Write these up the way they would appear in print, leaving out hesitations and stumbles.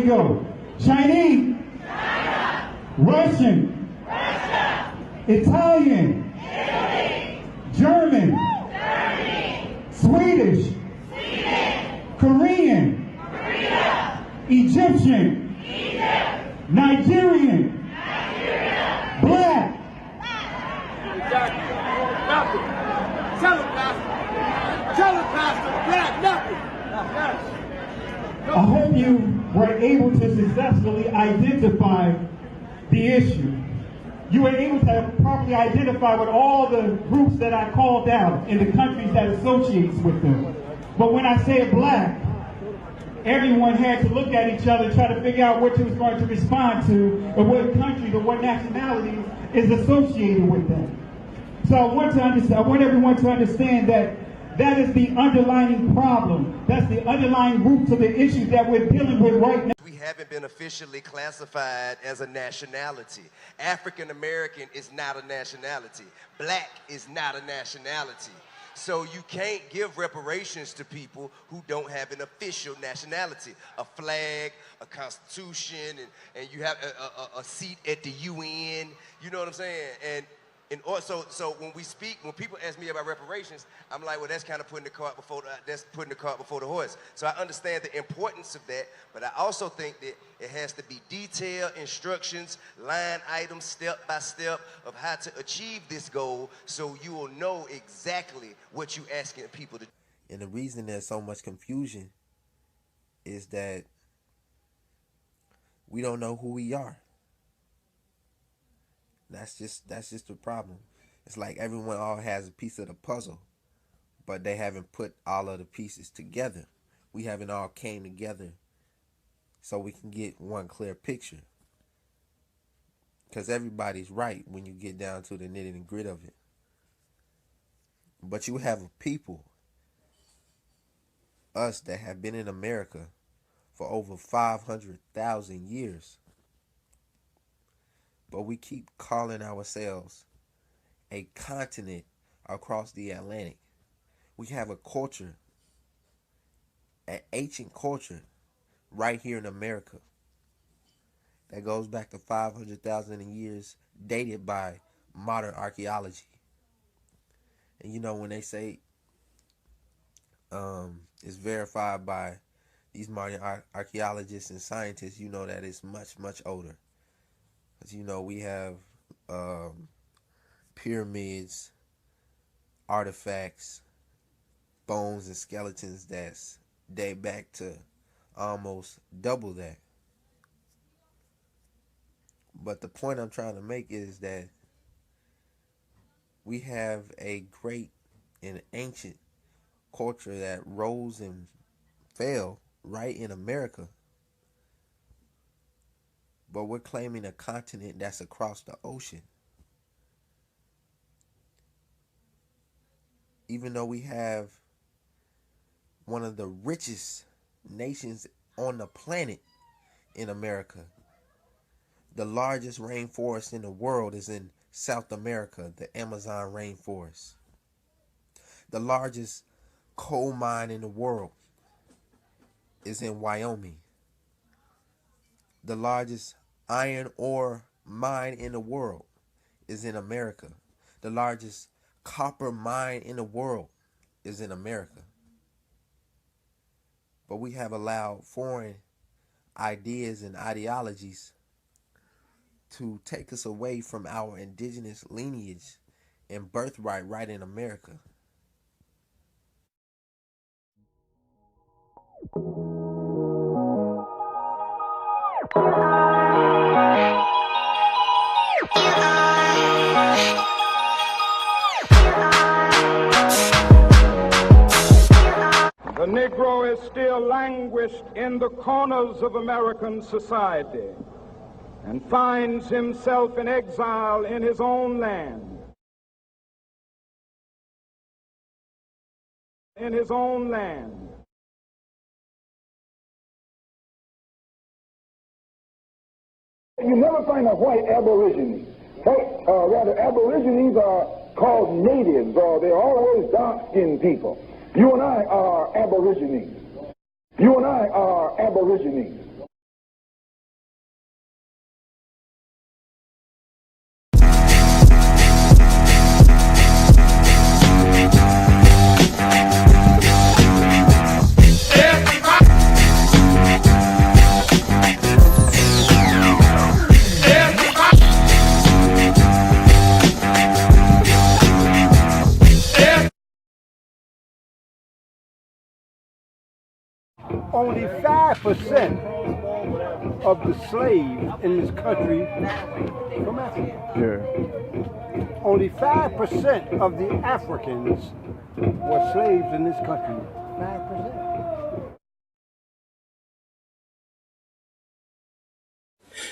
we go. Chinese. China. Russian. Russia. Italian. Italy. German. Germany. Swedish. Sweden. Korean. Korea. Egyptian. Egypt. Nigerian. Nigeria. Black. Exactly. Nothing. Tell him, Pastor. Tell him, Pastor. Black, nothing. Yes. I hope you were able to successfully identify the issue. You were able to properly identify with all the groups that I called out in the countries that associates with them. But when I said black, everyone had to look at each other and try to figure out what you was going to respond to or what country or what nationality is associated with them. So I want everyone to understand that that is the underlying problem. That's the underlying roots of the issues that we're dealing with right now. We haven't been officially classified as a nationality. African American is not a nationality. Black is not a nationality. So you can't give reparations to people who don't have an official nationality, a flag, a constitution, and you have a seat at the UN. You know what I'm saying? And also, so when people ask me about reparations, I'm like, well, that's kind of putting the cart before the horse. So I understand the importance of that, but I also think that it has to be detailed instructions, line items, step by step of how to achieve this goal, so you will know exactly what you're asking people to do. And the reason there's so much confusion is that we don't know who we are. That's just the problem. It's like everyone all has a piece of the puzzle, but they haven't put all of the pieces together. We haven't all came together so we can get one clear picture. Because everybody's right when you get down to the nitty and grit of it. But you have a people, us, that have been in America for over 500,000 years. But we keep calling ourselves a continent across the Atlantic. We have a culture, an ancient culture, right here in America that goes back to 500,000 years, dated by modern archaeology. And you know, when they say it's verified by these modern archaeologists and scientists, you know that it's much, much older. As you know, we have pyramids, artifacts, bones and skeletons that date back to almost double that. But the point I'm trying to make is that we have a great and ancient culture that rose and fell right in America. But we're claiming a continent that's across the ocean. Even though we have one of the richest nations on the planet in America. The largest rainforest in the world is in South America, the Amazon rainforest. The largest coal mine in the world is in Wyoming. The largest iron ore mine in the world is in America. The largest copper mine in the world is in America. But we have allowed foreign ideas and ideologies to take us away from our indigenous lineage and birthright right in America. The Negro is still languished in the corners of American society and finds himself in exile in his own land. In his own land. You never find a white aborigine. Rather, aborigines are called natives, or they're always dark-skinned people. You and I are aborigines. You and I are aborigines. only 5% of the slaves in this country from Africa. Yeah. Only 5% of the Africans were slaves in this country. 5%.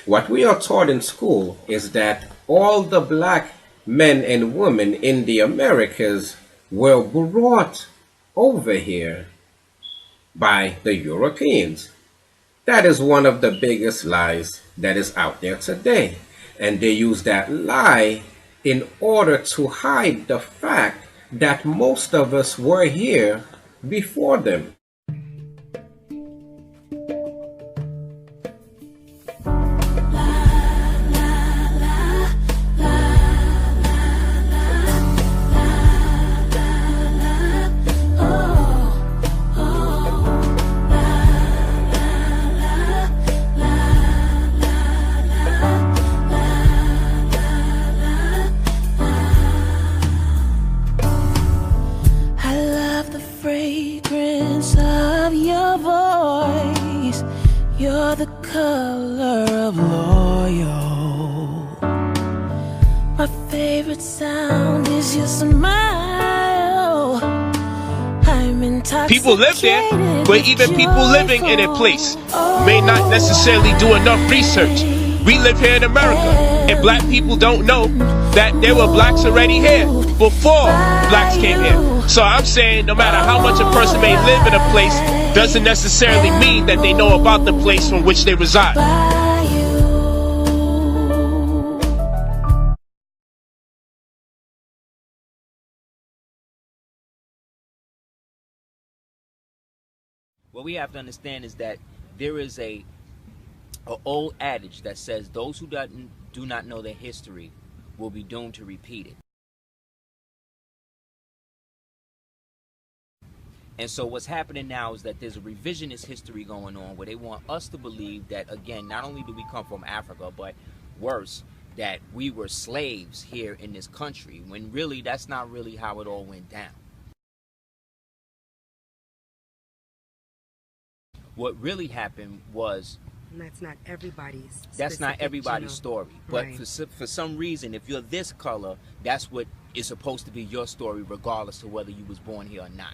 What we are taught in school is that all the black men and women in the Americas were brought over here by the Europeans. That is one of the biggest lies that is out there today. And they use that lie in order to hide the fact that most of us were here before them. You're the color of loyal. My favorite sound is your smile. I'm intoxicated. People live there, but even people living in a place may not necessarily do enough research. We live here in America, and black people don't know that there were blacks already here before blacks came here. So I'm saying no matter how much a person may live in a place doesn't necessarily mean that they know about the place from which they reside. What we have to understand is that there is an old adage that says those who do not know their history will be doomed to repeat it. And so what's happening now is that there's a revisionist history going on where they want us to believe that, again, not only do we come from Africa, but worse, that we were slaves here in this country, when really that's not really how it all went down. What really happened was... And that's not everybody's That's not everybody's story. But right. for some reason, if you're this color, that's what is supposed to be your story, regardless of whether you was born here or not.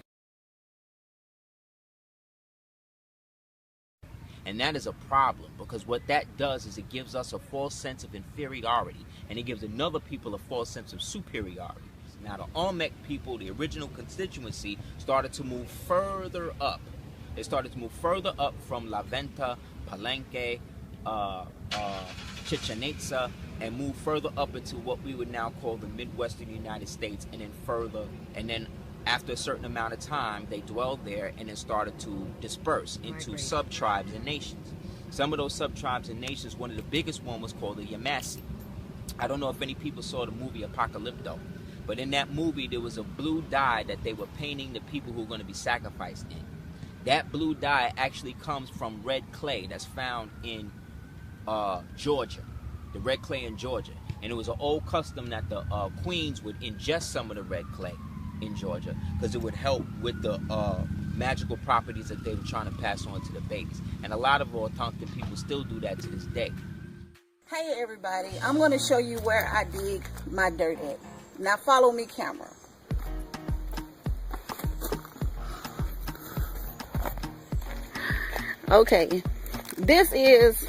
And that is a problem, because what that does is it gives us a false sense of inferiority, and it gives another people a false sense of superiority. Now, the Olmec people, the original constituency, started to move further up. They started to move further up from La Venta, Palenque, Chichen Itza, and move further up into what we would now call the Midwestern United States, and then further, and then after a certain amount of time, they dwelled there and then started to disperse into sub-tribes and nations. Some of those sub-tribes and nations, one of the biggest one was called the Yamasee. I don't know if any people saw the movie Apocalypto, but in that movie, there was a blue dye that they were painting the people who were going to be sacrificed in. That blue dye actually comes from red clay that's found in Georgia, the red clay in Georgia. And it was an old custom that the queens would ingest some of the red clay in Georgia because it would help with the magical properties that they were trying to pass on to the babies. And a lot of Autochton people still do that to this day. Hey everybody, I'm going to show you where I dig my dirt at. Now follow me, camera. Okay, this is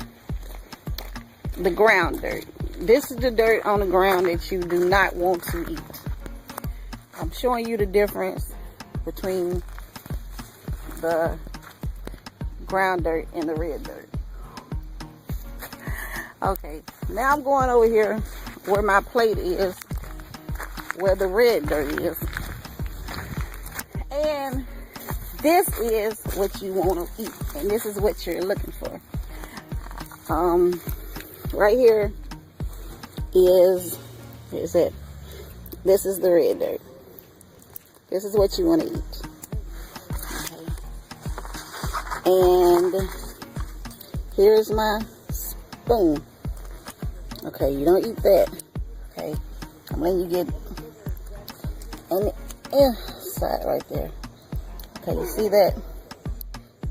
the ground dirt. This is the dirt on the ground that you do not want to eat. I'm showing you the difference between the ground dirt and the red dirt. Okay, now I'm going over here where my plate is, where the red dirt is. And this is what you want to eat, and this is what you're looking for. Right here is it. This is the red dirt. This is what you want to eat. Okay. And here's my spoon. Okay, you don't eat that. Okay, I'm letting you get on the inside right there. Okay, you see that?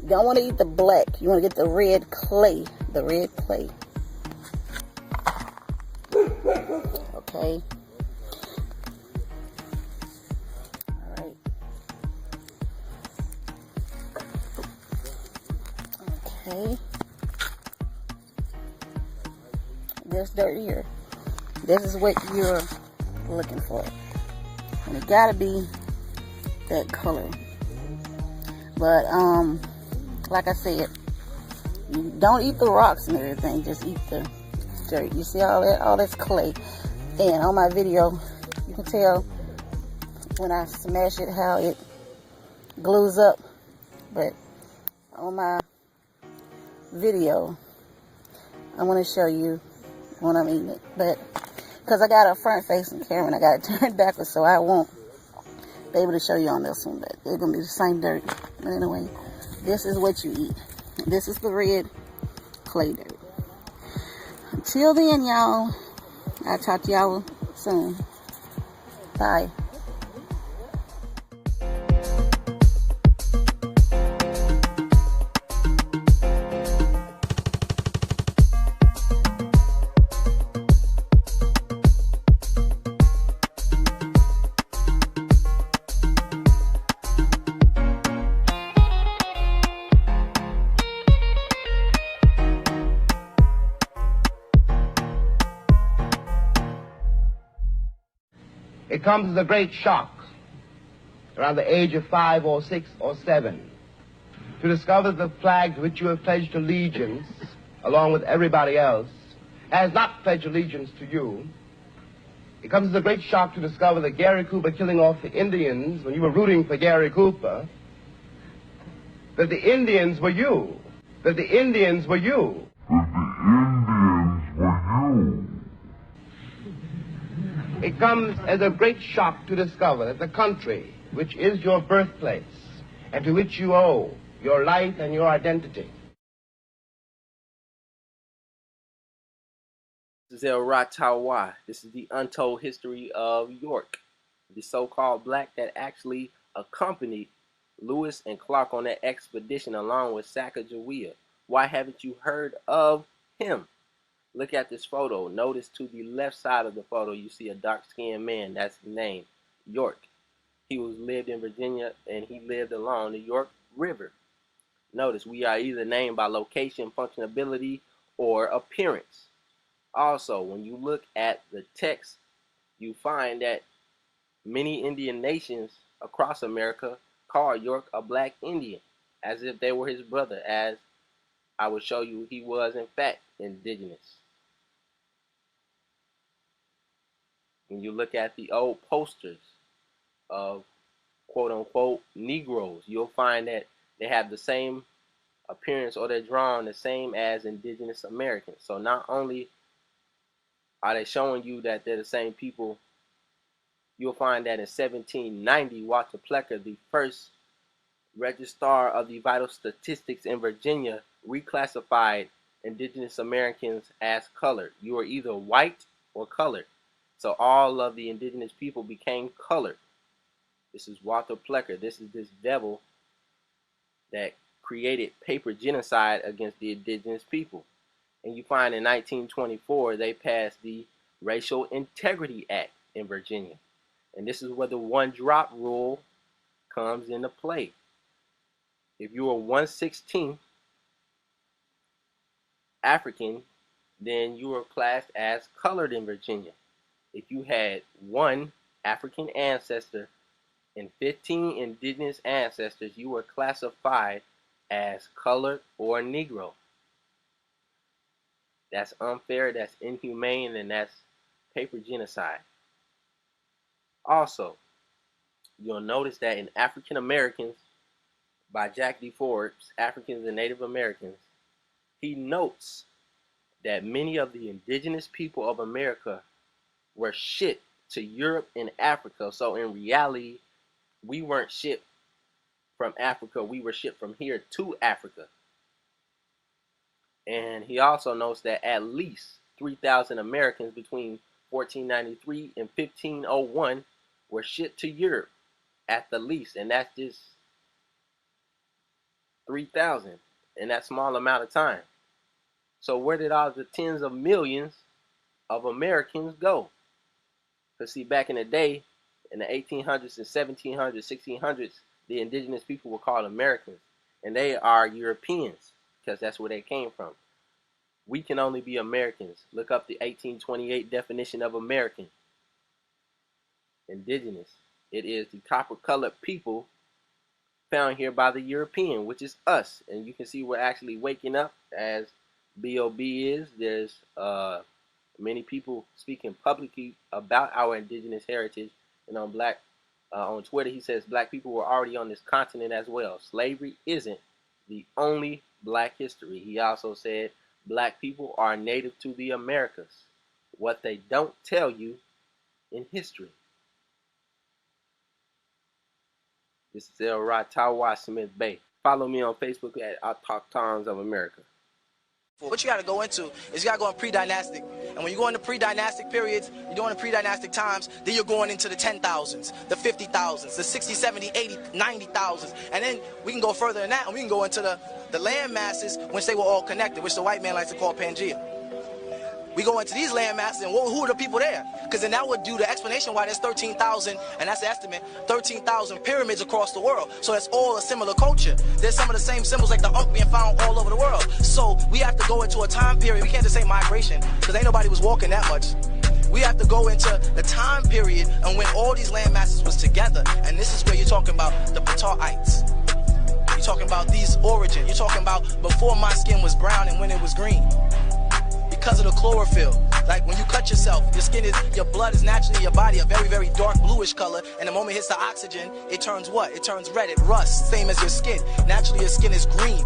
You don't want to eat the black. You want to get the red clay. The red clay. Okay. Alright. Okay. This dirt here. This is what you're looking for. And it gotta be that color. But like I said, you don't eat the rocks and everything, just eat the dirt. You see all that? All that's clay. And on my video, you can tell when I smash it how it glues up. But on my video, I want to show you when I'm eating it. But because I got a front facing camera and I got it turned backwards, so I won't be able to show you on this one. But it's going to be the same dirt. But anyway, this is what you eat. This is the red clay dirt. Until then, y'all, I'll talk to y'all soon. Bye. It comes as a great shock around the age of 5 or 6 or 7 to discover that the flag to which you have pledged allegiance, along with everybody else, has not pledged allegiance to you. It comes as a great shock to discover that Gary Cooper killing off the Indians when you were rooting for Gary Cooper, that the Indians were you, that the Indians were you. It comes as a great shock to discover that the country, which is your birthplace, and to which you owe your life and your identity. This is El Ratawa. This is the untold history of York, the so-called black that actually accompanied Lewis and Clark on that expedition along with Sacagawea. Why haven't you heard of him? Look at this photo. Notice to the left side of the photo, you see a dark-skinned man. That's his name, York. He lived in Virginia, and he lived along the York River. Notice we are either named by location, functionality, or appearance. Also, when you look at the text, you find that many Indian nations across America call York a black Indian, as if they were his brother, as I will show you he was in fact indigenous. When you look at the old posters of quote-unquote Negroes, you'll find that they have the same appearance, or they're drawn the same as indigenous Americans. So not only are they showing you that they're the same people, you'll find that in 1790, Walter Plecker, the first registrar of the vital statistics in Virginia, reclassified indigenous Americans as colored. You are either white or colored. So all of the indigenous people became colored. This is Walter Plecker. This is this devil that created paper genocide against the indigenous people. And you find in 1924, they passed the Racial Integrity Act in Virginia. And this is where the one-drop rule comes into play. If you are 1/16 African, then you are classed as colored in Virginia. If you had 1 African ancestor and 15 indigenous ancestors, you were classified as colored or Negro. That's unfair, that's inhumane, and that's paper genocide. Also, you'll notice that in African Americans, by Jack D. Forbes, Africans and Native Americans, he notes that many of the indigenous people of America were shipped to Europe and Africa. So in reality, we weren't shipped from Africa, we were shipped from here to Africa. And he also notes that at least 3,000 Americans between 1493 and 1501 were shipped to Europe at the least. And that's just 3,000 in that small amount of time. So where did all the tens of millions of Americans go? Because see, back in the day, in the 1800s and 1700s, 1600s, the indigenous people were called Americans. And they are Europeans, because that's where they came from. We can only be Americans. Look up the 1828 definition of American. Indigenous. It is the copper-colored people found here by the European, which is us. And you can see we're actually waking up, as B.O.B. is. There's many people speaking publicly about our indigenous heritage. And on Twitter, he says black people were already on this continent as well. Slavery isn't the only black history. He also said black people are native to the Americas. What they don't tell you in history. This is El Ratawa Smith Bay. Follow me on Facebook at I Talk Times of America. What you got to go into is you got to go in pre-dynastic. And when you go into pre-dynastic periods, you're doing the pre-dynastic times, then you're going into the 10,000s, the 50,000s, the 60, 70, 80, 90,000s. And then we can go further than that, and we can go into the land masses, which they were all connected, which the white man likes to call Pangea. We go into these land masses, and who are the people there? Because then that would do the explanation why there's 13,000, and that's the estimate, 13,000 pyramids across the world. So that's all a similar culture. There's some of the same symbols like the Ankh being found all over the world. So we have to go into a time period. We can't just say migration, because ain't nobody was walking that much. We have to go into the time period and when all these land masses was together. And this is where you're talking about the Pataites. You're talking about these origin. You're talking about before my skin was brown and when it was green. Because of the chlorophyll. Like when you cut yourself, your blood is naturally in your body a very, very dark bluish color, and the moment it hits the oxygen, it turns what? It turns red, it rusts, same as your skin. Naturally your skin is green.